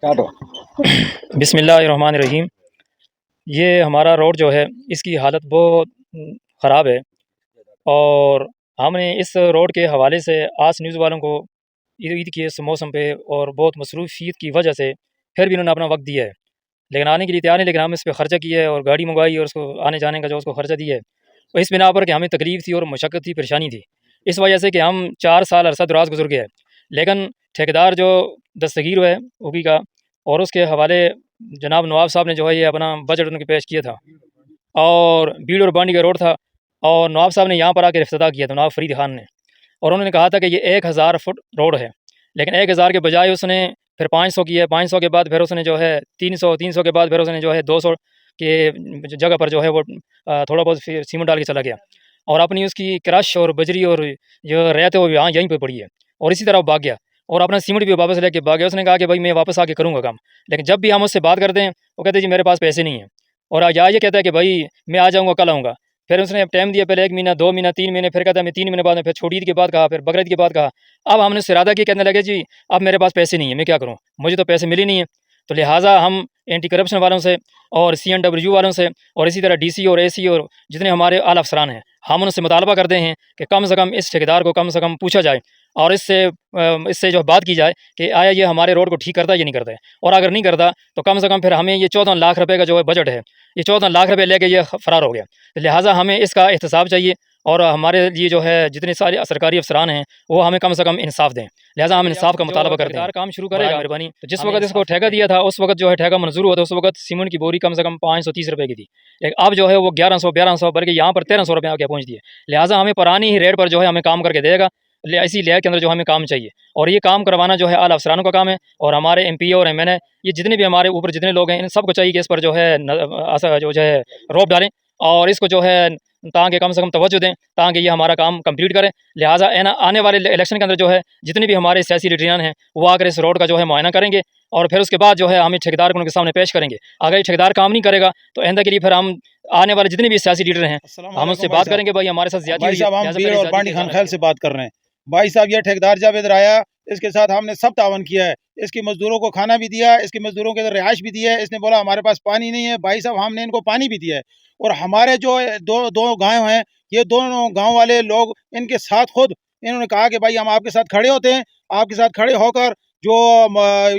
کاٹو بسم اللہ الرحمن الرحیم۔ یہ ہمارا روڈ جو ہے اس کی حالت بہت خراب ہے، اور ہم نے اس روڈ کے حوالے سے آس نیوز والوں کو عید کے اس موسم پہ اور بہت مصروفیت کی وجہ سے پھر بھی انہوں نے اپنا وقت دیا ہے، لیکن آنے کے لیے تیار نہیں، لیکن ہم اس پہ خرچہ کیا ہے اور گاڑی منگوائی اور اس کو آنے جانے کا جو اس کو خرچہ دیا ہے، اور اس بنا پر کہ ہمیں تکلیف تھی اور مشقت تھی، پریشانی تھی، اس وجہ سے کہ ہم 4 سال عرصہ دراز گزر گیا ہے، لیکن ٹھیکیدار جو دستگیر ہے اوپی کا، اور اس کے حوالے جناب نواب صاحب نے جو ہے یہ اپنا بجٹ ان کے پیش کیا تھا، اور بیڑ اور بانڈی کا روڈ تھا، اور نواب صاحب نے یہاں پر آ کے افتتاح کیا تھا، نواب فرید خان نے، اور انہوں نے کہا تھا کہ یہ 1000 فٹ روڈ ہے، لیکن 1000 کے بجائے اس نے پھر 500 کیا ہے، 500 کے بعد پھر اس نے جو ہے 300 کے بعد پھر اس نے جو ہے 200 کے جگہ پر جو ہے وہ تھوڑا بہت سیمنٹ ڈال کے چلا گیا، اور اپنی اس کی کرش اور بجری اور جو ریت ہے وہ یہاں یہیں پہ پڑی ہے، اور اسی طرح وہ بھاگ گیا اور اپنا سیمنٹ بھی واپس لے کے بھاگ گیا۔ اس نے کہا کہ بھائی میں واپس آ کے کروں گا کام، لیکن جب بھی ہم اس سے بات کرتے ہیں وہ کہتے ہیں جی میرے پاس پیسے نہیں ہیں، اور یہ کہتا ہے کہ بھائی میں آ جاؤں گا، کل آؤں گا، پھر اس نے ٹائم دیا، پہلے 1 مہینہ 2 مہینہ 3 مہینے، پھر کہتا ہے میں 3 مہینے بعد میں، پھر چھوٹی عید کے بعد کہا، پھر بقرعید کے بعد کہا، اب ہم نے اس سے ارادہ کیا، کہنے لگے جی اب میرے پاس پیسے نہیں ہیں، میں کیا کروں، مجھے تو پیسے ملے نہیں ہیں، تو لہٰذا ہم اینٹی کرپشن والوں سے اور CNW والوں سے اور اسی طرح DC اور AC اور جتنے ہمارے اعلیٰ افسران ہیں، ہم ان سے مطالبہ کرتے ہیں کہ کم سے کم اس ٹھیکیدار کو کم سے کم پوچھا جائے، اور اس سے جو بات کی جائے کہ آیا یہ ہمارے روڈ کو ٹھیک کرتا ہے یا نہیں کرتا ہے، اور اگر نہیں کرتا تو کم سے کم پھر ہمیں یہ 14 لاکھ روپے کا جو ہے بجٹ ہے، یہ 14 لاکھ روپے لے کے یہ فرار ہو گیا، لہٰذا ہمیں اس کا احتساب چاہیے، اور ہمارے لیے جو ہے جتنے سارے سرکاری افسران ہیں وہ ہمیں کم سے کم انصاف دیں، لہٰذا ہم انصاف کا مطالبہ کرتے ہیں، کام شروع کرے گا مہربانی، تو جس وقت اس کو ٹھیکہ دیا تھا اس وقت جو ہے ٹھیکہ منظور ہوا تھا، اس وقت سیمنٹ کی بوری کم سے کم 530 روپے کی تھی، لیکن اب جو ہے وہ 1100 بلکہ یہاں پر 1300 روپے آ کے پہنچ دی ہے، لہٰذا ہمیں پرانی ہی ریٹ پر جو ہے ہمیں کام کر کے دے گا، اسی لیئر کے اندر جو ہمیں کام چاہیے، اور یہ کام کروانا جو ہے اعلیٰ افسرانوں کا کام ہے، اور ہمارے MP اور MNA یہ جتنے بھی ہمارے اوپر جتنے لوگ ہیں ان سب کو چاہیے کہ اس پر جو ہے روپ ڈالیں، اور اس کو جو ہے تاکہ کم سے کم توجہ دیں تاکہ یہ ہمارا کام کمپلیٹ کرے، لہٰذا آنے والے الیکشن کے اندر جو ہے جتنے بھی ہمارے سیاسی لیڈران ہیں وہ آ کر اس روڈ کا جو ہے معائنہ کریں گے، اور پھر اس کے بعد جو ہے ہمیں ٹھیکیدار کو ان کے سامنے پیش کریں گے، اگر یہ ٹھیکیدار کام نہیں کرے گا تو آئندہ کے لیے پھر ہم آنے والے جتنے بھی سیاسی لیڈر ہیں ہم اس سے بات کریں گے، بھائی ہمارے ساتھ زیادتی ہوئی ہے، صاحب ہم بیڑ اور بانڈی خان خیل سے بات کر رہے ہیں۔ بھائی صاحب یہ ٹھیکیدار جب ادھر آیا اس کے ساتھ ہم نے سب تعاون کیا ہے، اس کی مزدوروں کو کھانا بھی دیا، اس کی مزدوروں کے ادھر رہائش بھی دی ہے، اس نے بولا ہمارے پاس پانی نہیں ہے، بھائی صاحب ہم نے ان کو پانی بھی دیا ہے، اور ہمارے جو دو گاؤں ہیں یہ دونوں گاؤں والے لوگ ان کے ساتھ خود انہوں نے کہا کہ بھائی ہم آپ کے ساتھ کھڑے ہوتے ہیں، آپ کے ساتھ کھڑے ہو کر جو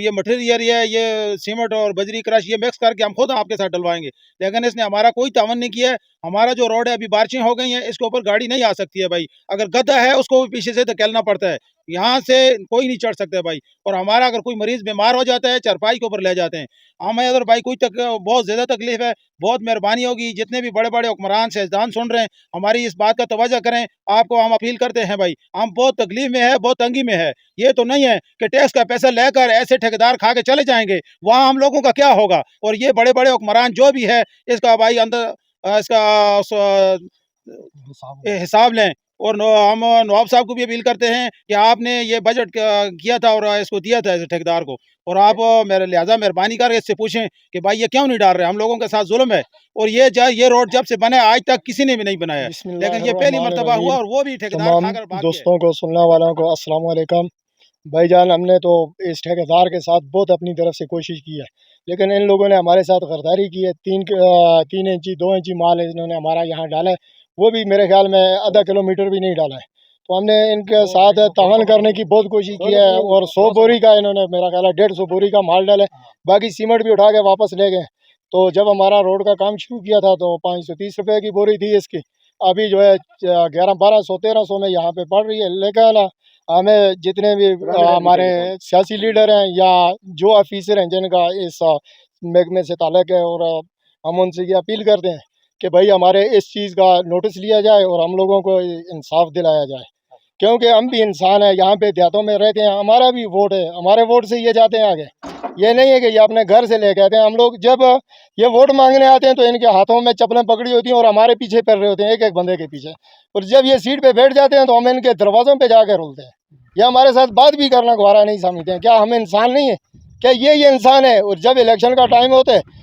یہ مٹیریل ہے یہ سیمنٹ اور بجری کرش یہ مکس کر کے ہم خود آپ کے ساتھ ڈلوائیں گے، لیکن اس نے ہمارا کوئی تعاون نہیں کیا ہے۔ ہمارا جو روڈ ہے ابھی بارشیں ہو گئی ہیں اس کے اوپر گاڑی نہیں آ سکتی ہے بھائی، اگر گدھا ہے اس کو بھی پیچھے سے دھکیلنا پڑتا ہے، یہاں سے کوئی نہیں چڑھ سکتا ہے بھائی، اور ہمارا اگر کوئی مریض بیمار ہو جاتا ہے چرپائی کے اوپر لے جاتے ہیں ہمیں ادھر بھائی بہت زیادہ تکلیف ہے، بہت مہربانی ہوگی جتنے بھی بڑے بڑے حکمران سیاستدان سن رہے ہیں ہماری اس بات کا توجہ کریں، آپ کو ہم اپیل کرتے ہیں بھائی، ہم بہت تکلیف میں ہے، بہت تنگی میں ہے، یہ تو نہیں ہے کہ ٹیکس کا پیسہ لے کر ایسے ٹھیکیدار کھا کے چلے جائیں گے، وہاں ہم لوگوں کا کیا ہوگا، اور یہ بڑے بڑے حکمران جو بھی ہے اس کا بھائی اندر اس کا حساب لیں، اور ہم نواب صاحب کو بھی اپیل کرتے ہیں کہ آپ نے یہ بجٹ کیا تھا اور اس کو دیا تھا اس ٹھیکیدار کو، اور آپ لہٰذا مہربانی کر اس سے پوچھیں کہ بھائی یہ کیوں نہیں ڈال رہے، ہم لوگوں کے ساتھ ظلم ہے، اور یہ روڈ جب سے بنے آج تک کسی نے بھی نہیں بنایا، لیکن یہ پہلی مرتبہ ہوا، اور وہ بھی ٹھیکیدار کھا کر بھاگ گئے۔ دوستوں کو سننے والوں کو السلام علیکم۔ بھائی جان ہم نے تو اس ٹھیکیدار کے ساتھ بہت اپنی طرف سے کوشش کی ہے، لیکن ان لوگوں نے ہمارے ساتھ غداری کی ہے، 3 انچی 2 انچی مال انہوں نے ہمارا یہاں ڈالا ہے، وہ بھی میرے خیال میں آدھا کلومیٹر بھی نہیں ڈالا ہے، تو ہم نے ان کے ساتھ تعاون کرنے کی بہت کوشش کی ہے، اور 100 بوری کا انہوں نے میرا خیال ہے 150 بوری کا مال ڈالے، باقی سیمنٹ بھی اٹھا کے واپس لے گئے، تو جب ہمارا روڈ کا کام شروع کیا تھا تو 530 روپے کی بوری تھی اس کی، ابھی جو ہے 1100 1200 میں یہاں پہ پڑ رہی ہے، لیکن ہمیں جتنے بھی ہمارے سیاسی لیڈر ہیں یا جو آفیسر ہیں جن کا اس محکمے سے تعلق ہے، اور ہم ان سے یہ اپیل کرتے ہیں کہ بھائی ہمارے اس چیز کا نوٹس لیا جائے اور ہم لوگوں کو انصاف دلایا جائے، کیونکہ ہم بھی انسان ہیں، یہاں پہ دیہاتوں میں رہتے ہیں، ہمارا بھی ووٹ ہے، ہمارے ووٹ سے یہ جاتے ہیں آگے، یہ نہیں ہے کہ یہ اپنے گھر سے لے کے آتے ہیں، ہم لوگ جب یہ ووٹ مانگنے آتے ہیں تو ان کے ہاتھوں میں چپلیں پکڑی ہوتی ہیں اور ہمارے پیچھے پھر رہے ہوتے ہیں ایک ایک بندے کے پیچھے، اور جب یہ سیٹ پہ بیٹھ جاتے ہیں تو ہم ان کے دروازوں پہ جا کے رولتے ہیں، یہ ہمارے ساتھ بات بھی کرنا گوارا نہیں سمجھتے ہیں، کیا ہم انسان نہیں ہیں، کیا یہ انسان ہے، اور جب الیکشن کا ٹائم ہوتا ہے